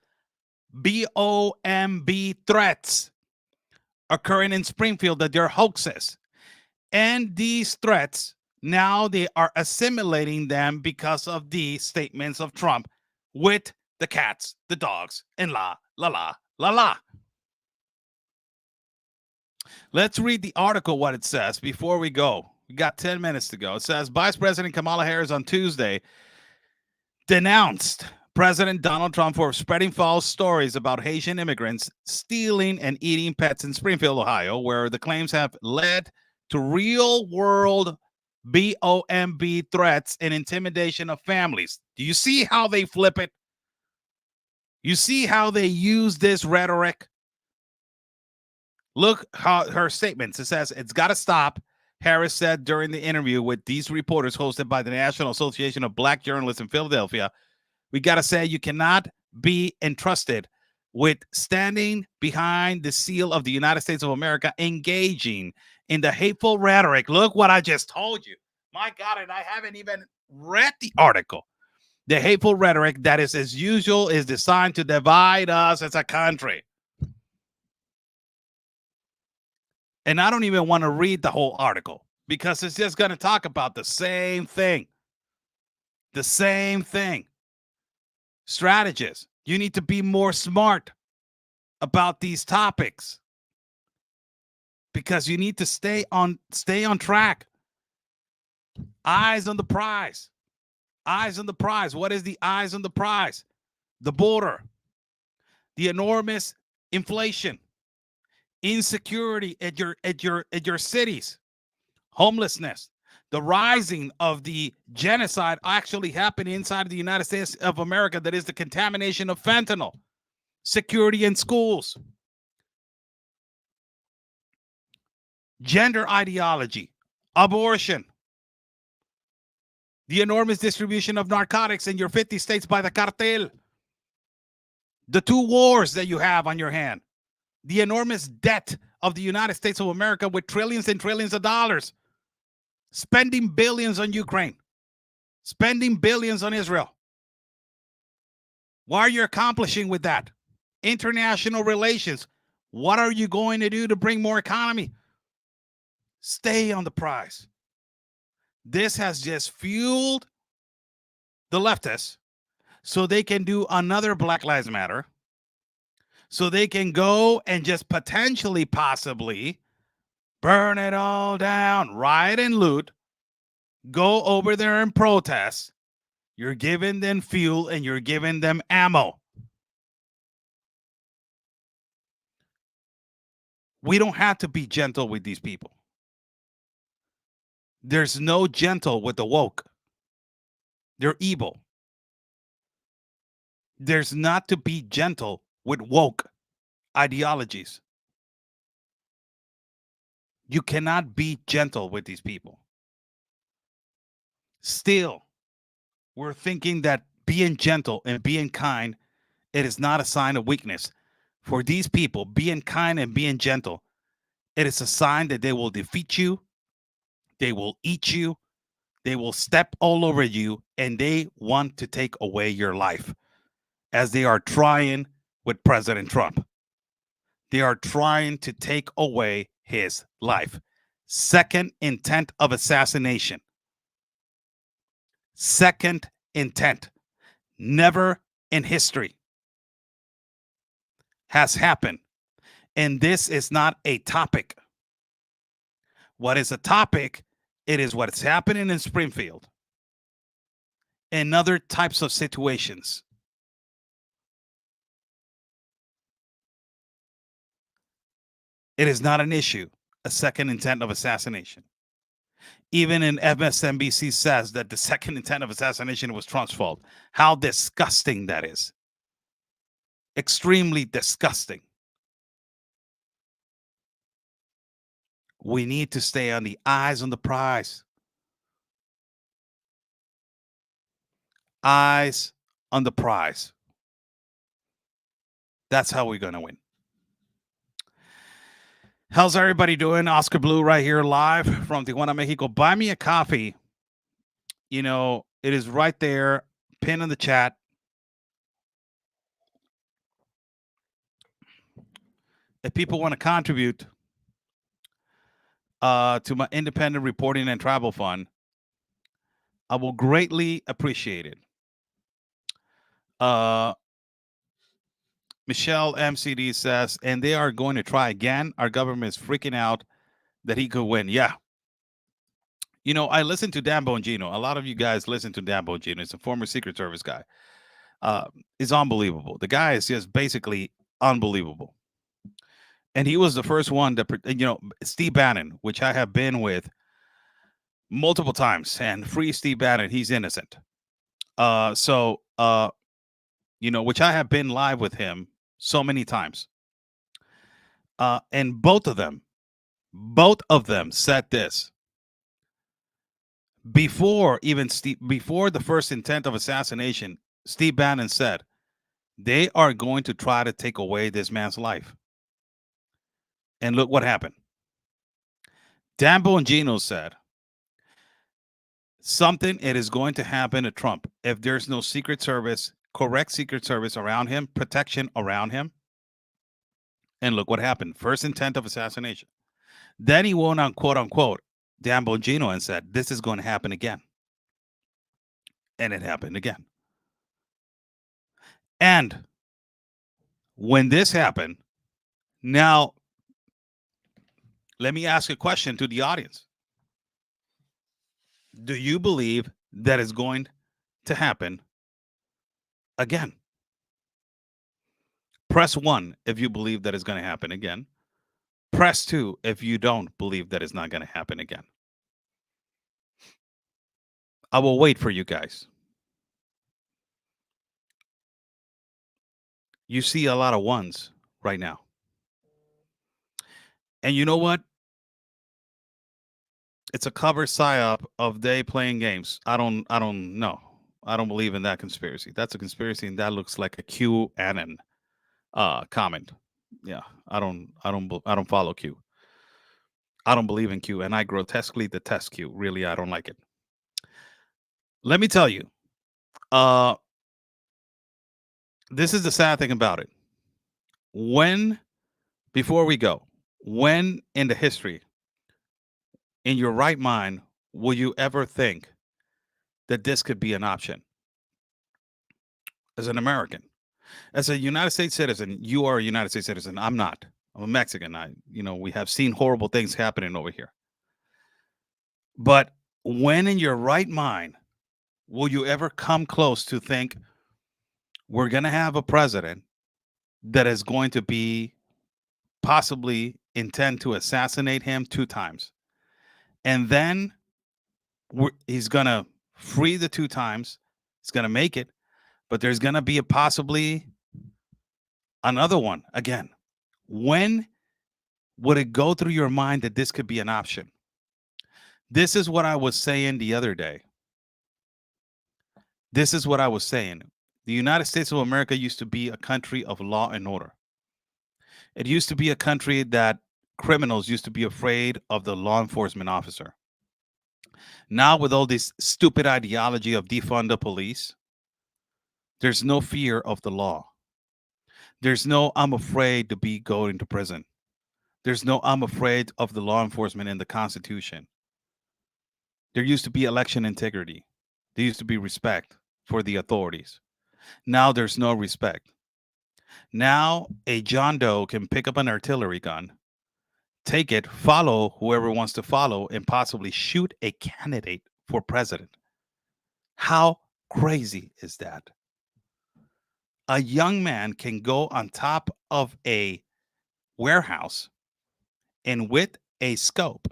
S1: BOMB threats occurring in Springfield that they're hoaxes. And these threats, now they are assimilating them because of the statements of Trump with the cats, the dogs, and la, la, la, la, la. Let's read the article, what it says, before we go. We got 10 minutes to go. It says, Vice President Kamala Harris on Tuesday denounced President Donald Trump for spreading false stories about Haitian immigrants stealing and eating pets in Springfield, Ohio, where the claims have led to real-world BOMB threats and intimidation of families. Do you see how they flip it? You see how they use this rhetoric? Look how her statements. It says it's got to stop. Harris said during the interview with these reporters hosted by the National Association of Black Journalists in Philadelphia, we got to say you cannot be entrusted with standing behind the seal of the United States of America, engaging in the hateful rhetoric. Look what I just told you. My God, and I haven't even read the article. The hateful rhetoric that is, as usual, is designed to divide us as a country. And I don't even want to read the whole article because it's just going to talk about the same thing. The same thing. Strategists, you need to be more smart about these topics because you need to stay on track. Eyes on the prize. Eyes on the prize. What is the eyes on the prize? The border, the enormous inflation, insecurity at your cities, homelessness, the rising of the genocide actually happening inside of the United States of America, that is the contamination of fentanyl, security in schools, gender ideology, abortion, the enormous distribution of narcotics in your 50 states by the cartel, the 2 wars that you have on your hand, the enormous debt of the United States of America with trillions and trillions of dollars, spending billions on Ukraine, spending billions on Israel. What are you accomplishing with that? International relations. What are you going to do to bring more economy? Stay on the prize. This has just fueled the leftists so they can do another Black Lives Matter, so they can go and just potentially, possibly burn it all down, riot and loot, go over there and protest. You're giving them fuel and you're giving them ammo. We don't have to be gentle with these people. There's no gentle with the woke. They're evil. There's not to be gentle with woke ideologies. You cannot be gentle with these people. Still, we're thinking that being gentle and being kind, it is not a sign of weakness. For these people, being kind and being gentle, it is a sign that they will defeat you, they will eat you, they will step all over you, and they want to take away your life, as they are trying with President Trump. They are trying to take away his life. Second intent of assassination. Second intent. Never in history has happened. And this is not a topic. What is a topic? It is what's happening in Springfield and other types of situations. It is not an issue, a second intent of assassination. Even in MSNBC says that the second intent of assassination was Trump's fault. How disgusting that is. Extremely disgusting. We need to stay on the eyes on the prize. Eyes on the prize. That's how we're going to win. How's everybody doing? Oscar Blue right here live from Tijuana, Mexico. Buy me a coffee. You know, it is right there, pinned in the chat. If people want to contribute to my independent reporting and travel fund, I will greatly appreciate it. Michelle MCD says, and they are going to try again. Our government is freaking out that he could win. Yeah. You know, I listen to Dan Bongino. A lot of you guys listen to Dan Bongino. He's a former Secret Service guy. Is unbelievable. The guy is just basically unbelievable. And he was the first one that, you know, Steve Bannon, which I have been with multiple times, and free Steve Bannon, he's innocent. You which I have been live with him so many times. And both of them said this before before the first intent of assassination. Steve Bannon said they are going to try to take away this man's life. And look what happened. Dan Bongino said something it is going to happen to Trump if there's no Secret Service, correct Secret Service around him, protection around him. And look what happened. First intent of assassination. Then he went on, quote unquote, Dan Bongino and said, this is going to happen again. And it happened again. And when this happened, now let me ask a question to the audience. Do you believe that is going to happen again? Press 1 if you believe that is going to happen again. Press 2 if you don't believe that it's not going to happen again. I will wait for you guys. You see a lot of ones right now. And you know what? It's a cover psyop of they playing games. I don't know. I don't believe in that conspiracy. That's a conspiracy, and that looks like a QAnon comment. Yeah, I don't follow Q. I don't believe in Q, and I grotesquely detest Q. Really, I don't like it. Let me tell you, this is the sad thing about it. Before we go, when in the history, in your right mind, will you ever think that this could be an option? As an American, as a United States citizen, you are a United States citizen. I'm not. I'm a Mexican. We have seen horrible things happening over here. But when in your right mind, will you ever come close to think we're going to have a president that is going to be possibly intend to assassinate him 2 times? And then he's going to free the 2 times. He's going to make it. But there's going to be possibly another one again. When would it go through your mind that this could be an option? This is what I was saying the other day. This is what I was saying. The United States of America used to be a country of law and order. It used to be a country that criminals used to be afraid of the law enforcement officer. Now, with all this stupid ideology of defund the police, there's no fear of the law. There's no, I'm afraid to be going to prison. There's no, I'm afraid of the law enforcement and the Constitution. There used to be election integrity. There used to be respect for the authorities. Now there's no respect. Now a John Doe can pick up an artillery gun, take it, follow whoever wants to follow, and possibly shoot a candidate for president. How crazy is that? A young man can go on top of a warehouse and with a scope,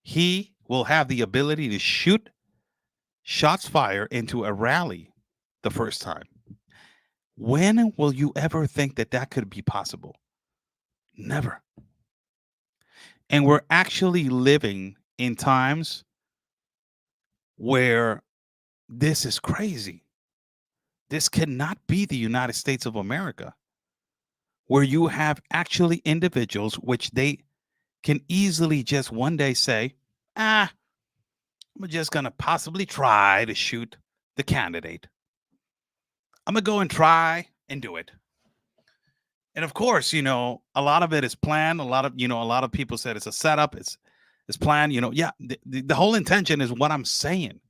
S1: he will have the ability to shoot shots fired into a rally the first time. When will you ever think that that could be possible? Never. And we're actually living in times where this is crazy. This cannot be the United States of America, where you have actually individuals which they can easily just one day say, I'm just going to possibly try to shoot the candidate. I'm going to go and try and do it. And of course, a lot of it is planned. A lot of people said it's a setup. It's planned. Yeah, the whole intention is what I'm saying.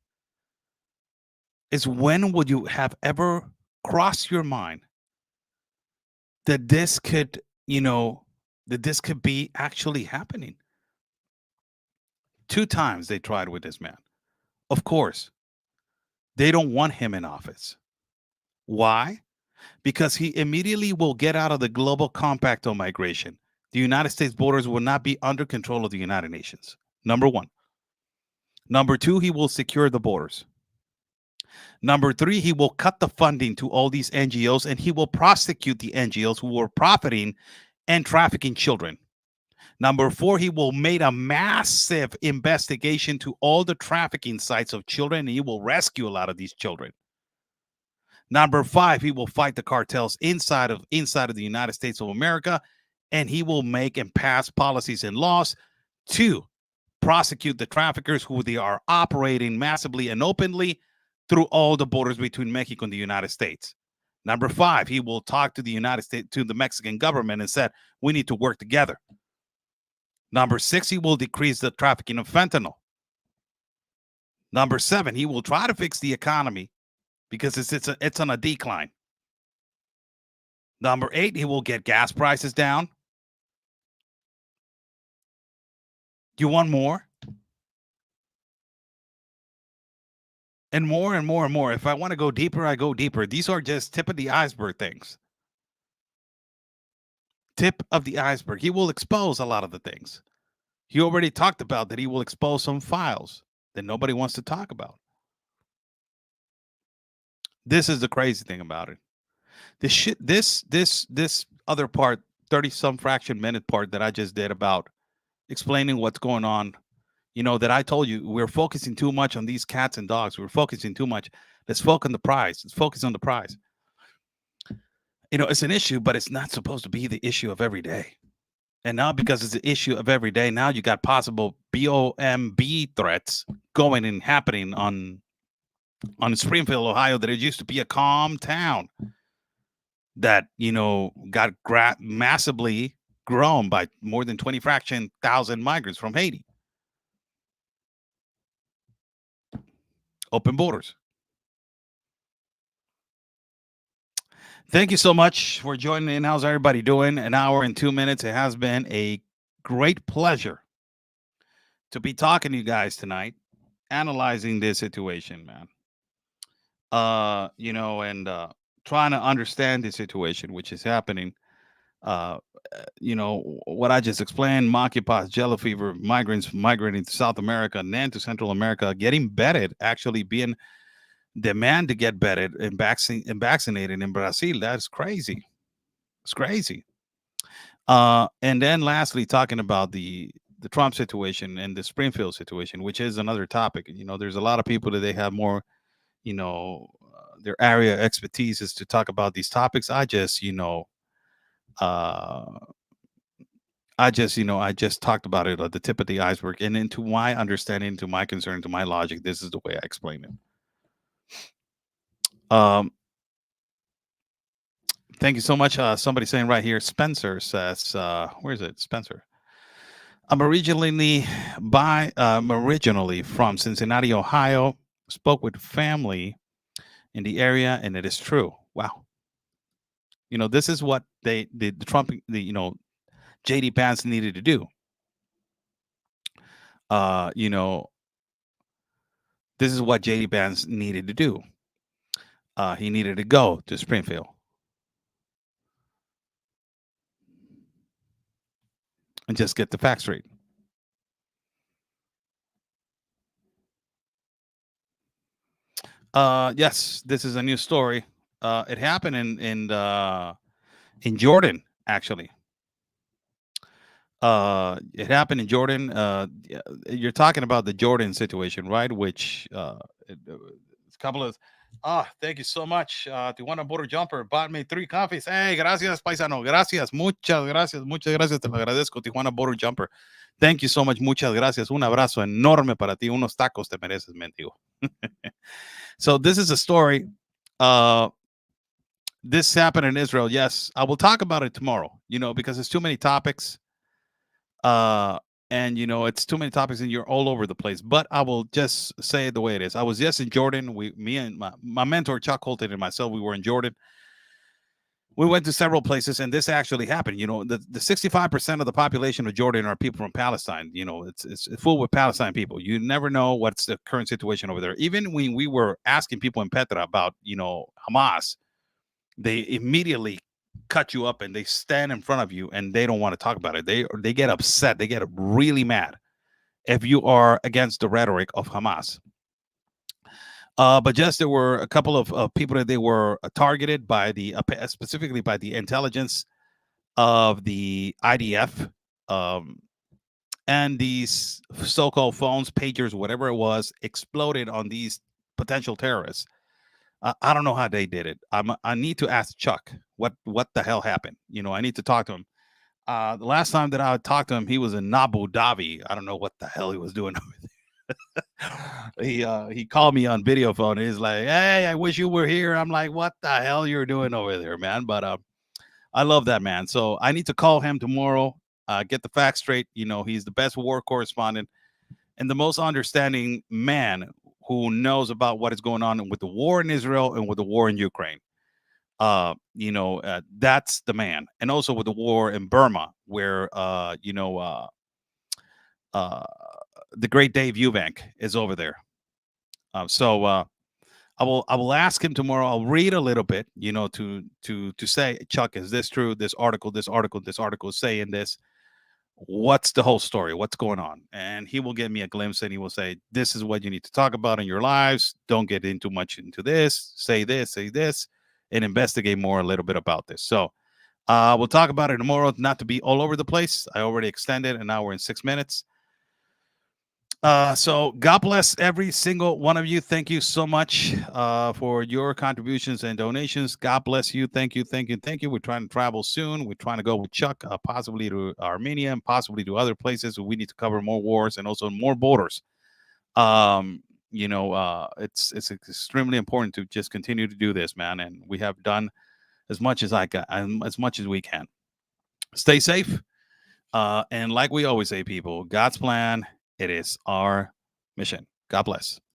S1: Is when would you have ever crossed your mind that this could, that this could be actually happening? 2 times they tried with this man. Of course, they don't want him in office. Why? Because he immediately will get out of the global compact on migration. The United States borders will not be under control of the United Nations. Number 1. Number 2, he will secure the borders. Number three, he will cut the funding to all these NGOs, and he will prosecute the NGOs who were profiting and trafficking children. Number four, he will make a massive investigation to all the trafficking sites of children, and he will rescue a lot of these children. Number five, he will fight the cartels inside of the United States of America, and he will make and pass policies and laws to prosecute the traffickers who they are operating massively and openly through all the borders between Mexico and the United States. Number five, he will talk to the United States, to the Mexican government, and said, we need to work together. Number six, he will decrease the trafficking of fentanyl. Number seven, he will try to fix the economy because it's on a decline. Number eight, he will get gas prices down. You want more? And more and more and more. If I want to go deeper, I go deeper. These are just tip of the iceberg things. Tip of the iceberg. He will expose a lot of the things. He already talked about that he will expose some files that nobody wants to talk about. This is the crazy thing about it. This other part, 30 some fraction minute part that I just did about explaining what's going on, that I told you we're focusing too much on these cats and dogs. We're focusing too much. Let's focus on the prize. Let's focus on the prize. It's an issue, but it's not supposed to be the issue of every day. And now, because it's the issue of every day, now you got possible BOMB threats going and happening on Springfield, Ohio, that it used to be a calm town that, got massively grown by more than 20 fraction thousand migrants from Haiti. Open borders. Thank you so much for joining in. How's everybody doing? An hour and 2 minutes. It has been a great pleasure to be talking to you guys tonight, analyzing this situation, man. And trying to understand the situation which is happening. What I just explained: monkeypox, jello fever, migrants migrating to South America and then to Central America, getting bedded, actually being demand to get bedded and vaccinated in Brazil. That's crazy. It's crazy. And then lastly, talking about the Trump situation and the Springfield situation, which is another topic. There's a lot of people that they have more, their area expertise is to talk about these topics. I just talked about it at the tip of the iceberg, and into my understanding, to my concern, to my logic, this is the way I explain it. Thank you so much. Somebody saying right here, Spencer says, where is it? Spencer. I'm originally from Cincinnati, Ohio. Spoke with family in the area, and it is true. Wow. This is what the Trump, JD Vance needed to do. This is what JD Vance needed to do. He needed to go to Springfield and just get the facts straight. Yes, this is a new story. It happened in Jordan, actually. It happened in Jordan. You're talking about the Jordan situation, right? Which a couple of thank you so much. Tijuana Border Jumper bought me 3 coffees. Hey, gracias, paisano. Gracias. Muchas gracias. Te lo agradezco, Tijuana Border Jumper. Thank you so much. Muchas gracias. Un abrazo enorme para ti. Unos tacos te mereces, mendigo. So this is a story. This happened in Israel. Yes, I will talk about it tomorrow, because it's too many topics. And it's too many topics and you're all over the place, but I will just say it the way it is. I was in Jordan. Me and my mentor, Chuck Holton, and myself, we were in Jordan. We went to several places, and this actually happened. The 65% of the population of Jordan are people from Palestine. It's full with Palestine people. You never know what's the current situation over there. Even when we were asking people in Petra about, Hamas, they immediately cut you up and they stand in front of you and they don't want to talk about it. They get upset. They get really mad if you are against the rhetoric of Hamas. But just there were a couple of people that they were targeted by the specifically by the intelligence of the IDF, um, and these so-called phones, pagers, whatever it was, exploded on these potential terrorists. I don't know how they did it. I need to ask Chuck what the hell happened. I need to talk to him. The last time that I talked to him, he was in Abu Dhabi. I don't know what the hell he was doing. He called me on video phone. He's like, "Hey, I wish you were here." I'm like, "What the hell you're doing over there, man?" But I love that man. So I need to call him tomorrow. Get the facts straight. He's the best war correspondent and the most understanding man who knows about what is going on with the war in Israel and with the war in Ukraine. That's the man, and also with the war in Burma, where uh, the great Dave Eubank is over there. So I will ask him tomorrow. I'll read a little bit, to say, Chuck, is this true? This article is saying this. What's the whole story? What's going on? And he will give me a glimpse, and he will say, this is what you need to talk about in your lives. Don't get into much into this. Say this, and investigate more a little bit about this. So we'll talk about it tomorrow. Not to be all over the place. I already extended an hour and 6 minutes. So God bless every single one of you. Thank you so much for your contributions and donations. God bless you. Thank you. We're trying to travel soon. We're trying to go with Chuck, possibly to Armenia and possibly to other places. We need to cover more wars and also more borders. It's extremely important to just continue to do this, man. And we have done as much as as much as we can. Stay safe. And like we always say, people, God's plan, it is our mission. God bless.